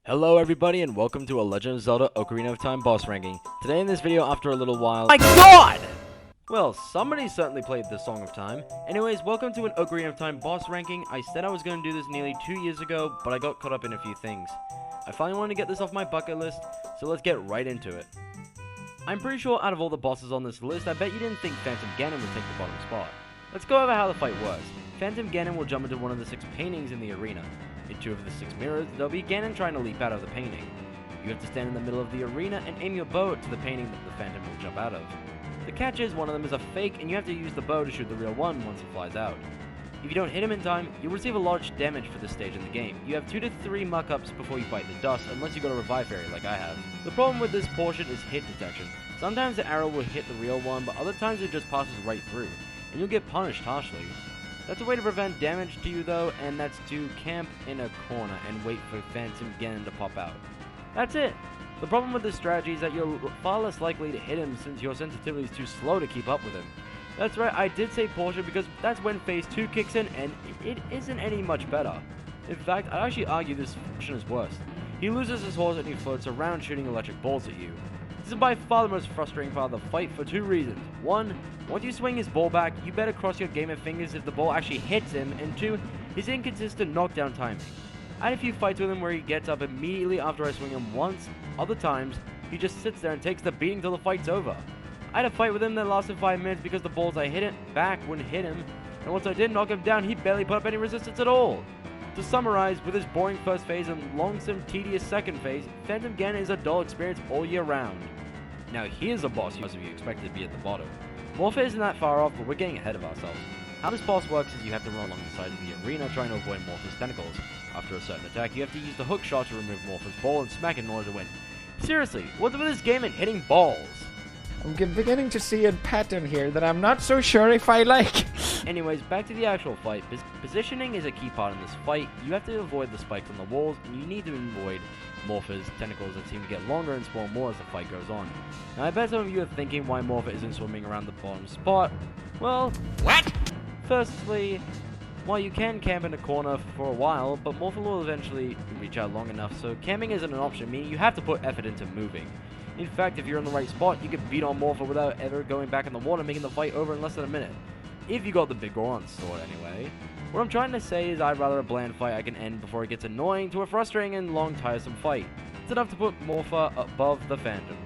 Hello everybody and welcome to a Legend of Zelda Ocarina of Time boss ranking. Today in this video, after a little while— My God! Well, somebody certainly played the Song of Time. Anyways, welcome to an Ocarina of Time boss ranking. I said I was going to do this nearly 2 years ago, but I got caught up in a few things. I finally wanted to get this off my bucket list, so let's get right into it. I'm pretty sure out of all the bosses on this list, I bet you didn't think Phantom Ganon would take the bottom spot. Let's go over how the fight works. Phantom Ganon will jump into one of the 6 paintings in the arena. In 2 of the 6 mirrors, there'll be Ganon trying to leap out of the painting. You have to stand in the middle of the arena and aim your bow to the painting that the Phantom will jump out of. The catch is one of them is a fake, and you have to use the bow to shoot the real one once it flies out. If you don't hit him in time, you'll receive a large damage for this stage in the game. You have 2 to 3 muck-ups before you bite the dust, unless you got a Revive Fairy like I have. The problem with this portion is hit detection. Sometimes the arrow will hit the real one, but other times it just passes right through, and you'll get punished harshly. That's a way to prevent damage to you though, and that's to camp in a corner and wait for Phantom Ganon to pop out. That's it! The problem with this strategy is that you're far less likely to hit him since your sensitivity is too slow to keep up with him. That's right, I did say portion because that's when phase 2 kicks in and it isn't any much better. In fact, I'd actually argue this portion is worse. He loses his horse and he floats around shooting electric balls at you. This is by far the most frustrating part of the fight for 2 reasons. 1, once you swing his ball back, you better cross your gamer fingers if the ball actually hits him, and 2, his inconsistent knockdown timing. I had a few fights with him where he gets up immediately after I swing him once, other times, he just sits there and takes the beating till the fight's over. I had a fight with him that lasted 5 minutes because the balls I hit it back wouldn't hit him, and once I did knock him down, he barely put up any resistance at all. To summarize, with his boring first phase and longsome, tedious second phase, Phantom Ganon is a dull experience all year round. Now here's a boss you expected to be at the bottom. Morpha isn't that far off, but we're getting ahead of ourselves. How this boss works is you have to run along the sides of the arena trying to avoid Morpha's tentacles. After a certain attack, you have to use the hook shot to remove Morpha's ball and smack it in order to win. Seriously, what's with this game and hitting balls? I'm beginning to see a pattern here that I'm not so sure if I like. Anyways, back to the actual fight. Positioning is a key part in this fight. You have to avoid the spikes on the walls, and you need to avoid Morpha's tentacles that seem to get longer and spawn more as the fight goes on. Now I bet some of you are thinking why Morpha isn't swimming around the bottom spot. Well, What? Firstly, while you can camp in a corner for a while, but Morpha will eventually reach out long enough, so camping isn't an option, meaning you have to put effort into moving. In fact, if you're in the right spot, you can beat on Morpha without ever going back in the water, making the fight over in less than a minute. If you got the big Goron sword, anyway. What I'm trying to say is I'd rather a bland fight I can end before it gets annoying to a frustrating and long tiresome fight. It's enough to put Morpha above the Phantom.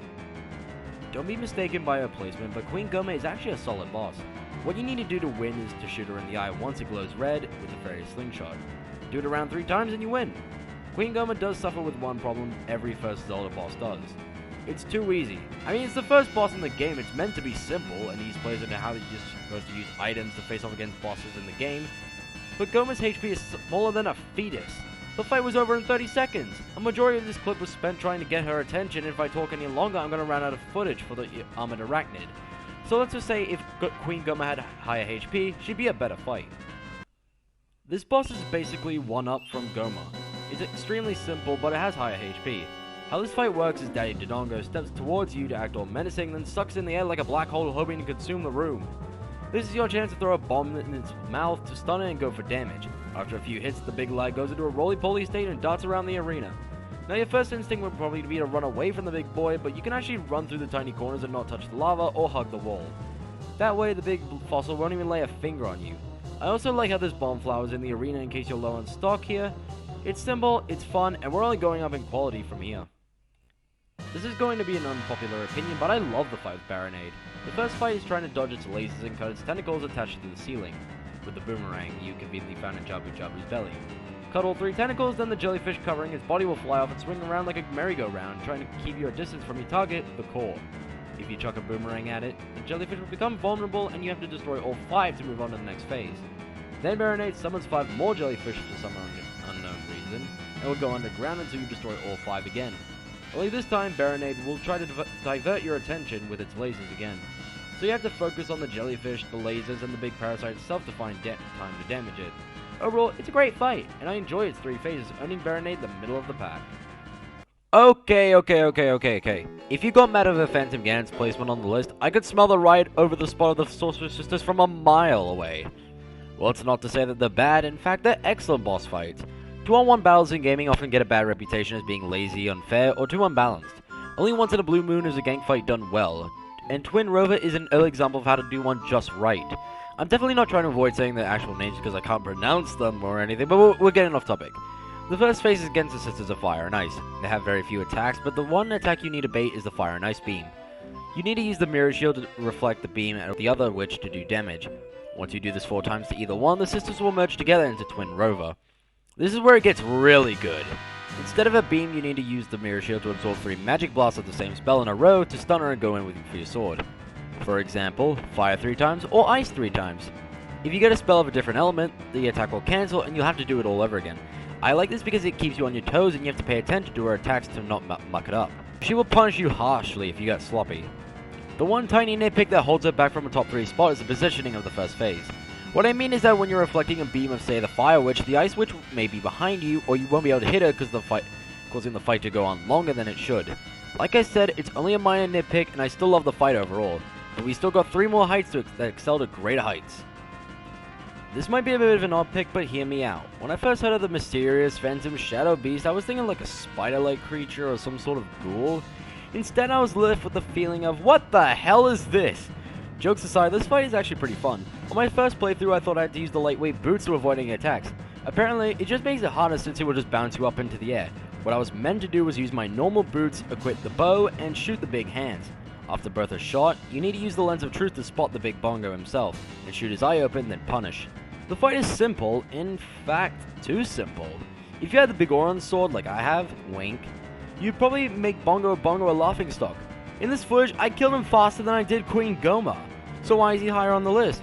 Don't be mistaken by her placement, but Queen Gohma is actually a solid boss. What you need to do to win is to shoot her in the eye once it glows red with a fairy slingshot. Do it around 3 times and you win. Queen Gohma does suffer with one problem every first Zelda boss does. It's too easy. I mean, it's the first boss in the game, it's meant to be simple and ease players into how you're just supposed to use items to face off against bosses in the game. But Gohma's HP is smaller than a fetus. The fight was over in 30 seconds. A majority of this clip was spent trying to get her attention, and if I talk any longer, I'm going to run out of footage for the Armored Arachnid. So let's just say if Queen Gohma had higher HP, she'd be a better fight. This boss is basically one up from Gohma. It's extremely simple, but it has higher HP. How this fight works is Daddy Dodongo steps towards you to act all menacing, then sucks in the air like a black hole hoping to consume the room. This is your chance to throw a bomb in its mouth to stun it and go for damage. After a few hits, the big lad goes into a roly-poly state and darts around the arena. Now your first instinct would probably be to run away from the big boy, but you can actually run through the tiny corners and not touch the lava or hug the wall. That way the big fossil won't even lay a finger on you. I also like how there's bomb flowers in the arena in case you're low on stock here. It's simple, it's fun, and we're only going up in quality from here. This is going to be an unpopular opinion, but I love the fight with Baronade. The first fight is trying to dodge its lasers and cut its tentacles attached to the ceiling, with the boomerang you conveniently found in Jabu Jabu's belly. Cut all 3 tentacles, then the jellyfish covering its body will fly off and swing around like a merry-go-round, trying to keep you a distance from your target, the core. If you chuck a boomerang at it, the jellyfish will become vulnerable and you have to destroy all 5 to move on to the next phase. Then Baronade summons 5 more jellyfish for some unknown reason, and will go underground until you destroy all 5 again. Only this time, Baronade will try to divert your attention with its lasers again. So you have to focus on the jellyfish, the lasers, and the big parasite itself to find time to damage it. Overall, it's a great fight, and I enjoy its 3 phases, earning Baronade the middle of the pack. Okay. If you got mad over Phantom Ganon's placement on the list, I could smell the riot over the spot of the Sorcerer's Sisters from a mile away. Well, it's not to say that they're bad, in fact, they're excellent boss fights. 2-on-1 battles in gaming often get a bad reputation as being lazy, unfair, or too unbalanced. Only once in a blue moon is a gang fight done well, and Twin Rover is an early example of how to do one just right. I'm definitely not trying to avoid saying their actual names because I can't pronounce them or anything, but we're getting off topic. The first phase is against the Sisters of Fire and Ice. They have very few attacks, but the one attack you need to bait is the Fire and Ice beam. You need to use the Mirror Shield to reflect the beam and the other witch to do damage. Once you do this 4 times to either one, the sisters will merge together into Twin Rover. This is where it gets really good. Instead of a beam, you need to use the Mirror Shield to absorb 3 magic blasts of the same spell in a row to stun her and go in with you for your sword. For example, Fire 3 times or Ice 3 times. If you get a spell of a different element, the attack will cancel and you'll have to do it all over again. I like this because it keeps you on your toes and you have to pay attention to her attacks to not muck it up. She will punish you harshly if you get sloppy. The one tiny nitpick that holds her back from a top 3 spot is the positioning of the first phase. What I mean is that when you're reflecting a beam of, say, the Fire Witch, the Ice Witch may be behind you, or you won't be able to hit her because causing the fight to go on longer than it should. Like I said, it's only a minor nitpick, and I still love the fight overall, but we still got 3 more heights that excel to greater heights. This might be a bit of an odd pick, but hear me out. When I first heard of the mysterious Phantom Shadow Beast, I was thinking like a spider-like creature or some sort of ghoul. Instead, I was left with the feeling of, what the hell is this? Jokes aside, this fight is actually pretty fun. On my first playthrough, I thought I had to use the lightweight boots to avoid any attacks. Apparently, it just makes it harder since it will just bounce you up into the air. What I was meant to do was use my normal boots, equip the bow, and shoot the big hands. After both are shot, you need to use the Lens of Truth to spot the big bongo himself, and shoot his eye open, then punish. The fight is simple, in fact, too simple. If you had the Big Oron sword like I have, wink, you'd probably make Bongo a laughingstock. In this footage, I killed him faster than I did Queen Goma, so why is he higher on the list?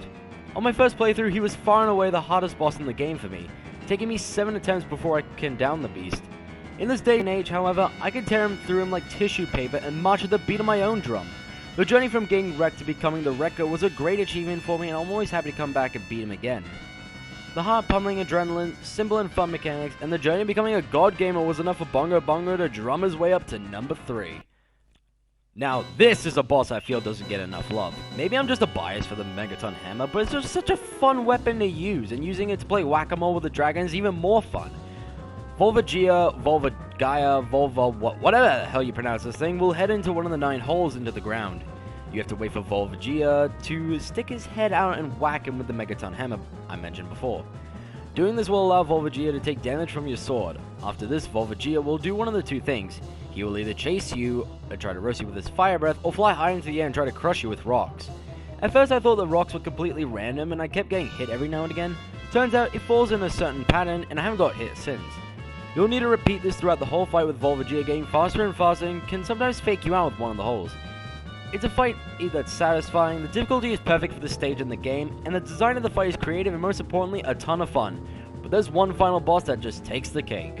On my first playthrough, he was far and away the hardest boss in the game for me, taking me 7 attempts before I can down the beast. In this day and age, however, I can tear him through him like tissue paper and march at the beat of my own drum. The journey from getting wrecked to becoming the Wrecker was a great achievement for me, and I'm always happy to come back and beat him again. The heart-pummeling adrenaline, simple and fun mechanics, and the journey of becoming a god gamer was enough for Bongo to drum his way up to number 3. Now, this is a boss I feel doesn't get enough love. Maybe I'm just a bias for the Megaton Hammer, but it's just such a fun weapon to use, and using it to play whack-a-mole with the dragon is even more fun. Volvagia, Volvagaia, whatever the hell you pronounce this thing, will head into one of the 9 holes into the ground. You have to wait for Volvagia to stick his head out and whack him with the Megaton Hammer I mentioned before. Doing this will allow Volvagia to take damage from your sword. After this, Volvagia will do one of the 2 things. He will either chase you and try to roast you with his fire breath, or fly high into the air and try to crush you with rocks. At first I thought the rocks were completely random and I kept getting hit every now and again. Turns out it falls in a certain pattern and I haven't got hit since. You'll need to repeat this throughout the whole fight, with Volvagia getting faster and faster and can sometimes fake you out with one of the holes. It's a fight that's satisfying, the difficulty is perfect for this stage in the game, and the design of the fight is creative and most importantly a ton of fun. But there's one final boss that just takes the cake.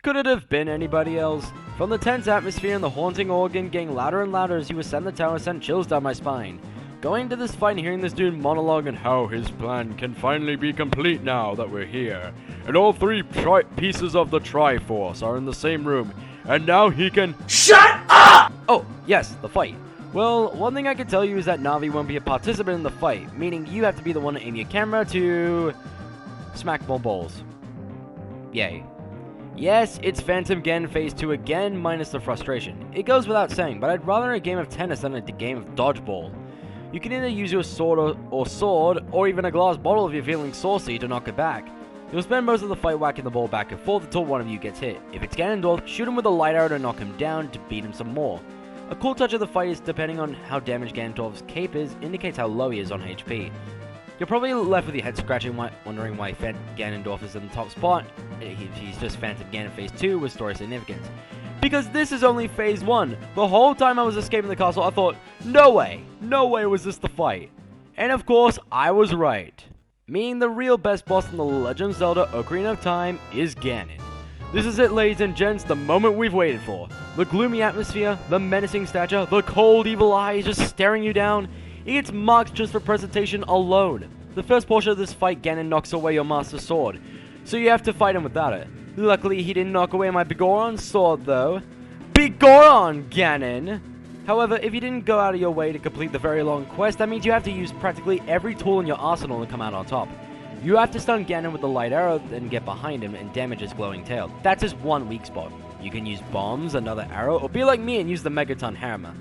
Could it have been anybody else? From the tense atmosphere and the haunting organ getting louder and louder as you ascend the tower sent chills down my spine. Going into this fight and hearing this dude monologue and how his plan can finally be complete now that we're here. And all 3 pieces of the Triforce are in the same room. And now he can— SHUT UP! Oh, yes, the fight. Well, one thing I can tell you is that Navi won't be a participant in the fight, meaning you have to be the one to aim your camera to smack more balls. Yay. Yes, it's Phantom Ganon Phase 2 again, minus the frustration. It goes without saying, but I'd rather a game of tennis than a game of dodgeball. You can either use your sword or even a glass bottle if you're feeling saucy to knock it back. You'll spend most of the fight whacking the ball back and forth until one of you gets hit. If it's Ganondorf, shoot him with a light arrow to knock him down to beat him some more. A cool touch of the fight is, depending on how damaged Ganondorf's cape is, indicates how low he is on HP. You're probably left with your head scratching, wondering why Ganondorf is in the top spot. He's just Phantom Ganon Phase 2 with story significance. Because this is only Phase 1. The whole time I was escaping the castle, I thought, no way was this the fight. And of course, I was right. Meaning the real best boss in The Legend of Zelda Ocarina of Time is Ganon. This is it, ladies and gents, the moment we've waited for. The gloomy atmosphere, the menacing stature, the cold evil eyes just staring you down. It gets marked just for presentation alone. The first portion of this fight, Ganon knocks away your Master Sword, so you have to fight him without it. Luckily, he didn't knock away my Big Oron sword, though. Big Oron, Ganon! However, if you didn't go out of your way to complete the very long quest, that means you have to use practically every tool in your arsenal to come out on top. You have to stun Ganon with the light arrow, then get behind him and damage his glowing tail. That's his one weak spot. You can use bombs, another arrow, or be like me and use the Megaton hammer.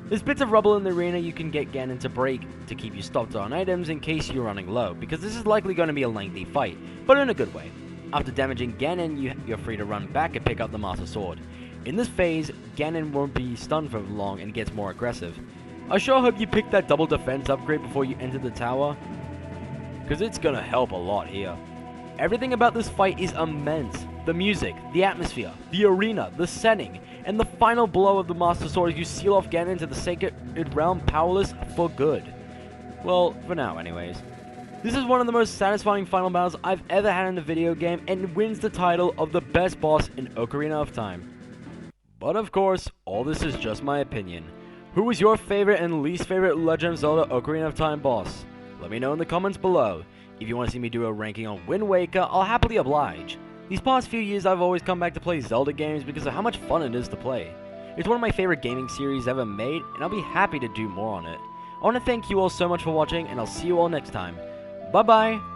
There's bits of rubble in the arena you can get Ganon to break to keep you stocked on items in case you're running low, because this is likely going to be a lengthy fight, but in a good way. After damaging Ganon, you're free to run back and pick up the Master Sword. In this phase, Ganon won't be stunned for long and gets more aggressive. I sure hope you pick that double defense upgrade before you enter the tower, because it's gonna help a lot here. Everything about this fight is immense. The music, the atmosphere, the arena, the setting, and the final blow of the Master Sword as you seal off Ganon into the Sacred Realm powerless for good. Well, for now anyways. This is one of the most satisfying final battles I've ever had in a video game and wins the title of the best boss in Ocarina of Time. But of course, all this is just my opinion. Who was your favorite and least favorite Legend of Zelda Ocarina of Time boss? Let me know in the comments below. If you want to see me do a ranking on Wind Waker, I'll happily oblige. These past few years I've always come back to play Zelda games because of how much fun it is to play. It's one of my favorite gaming series ever made, and I'll be happy to do more on it. I want to thank you all so much for watching, and I'll see you all next time. Bye bye!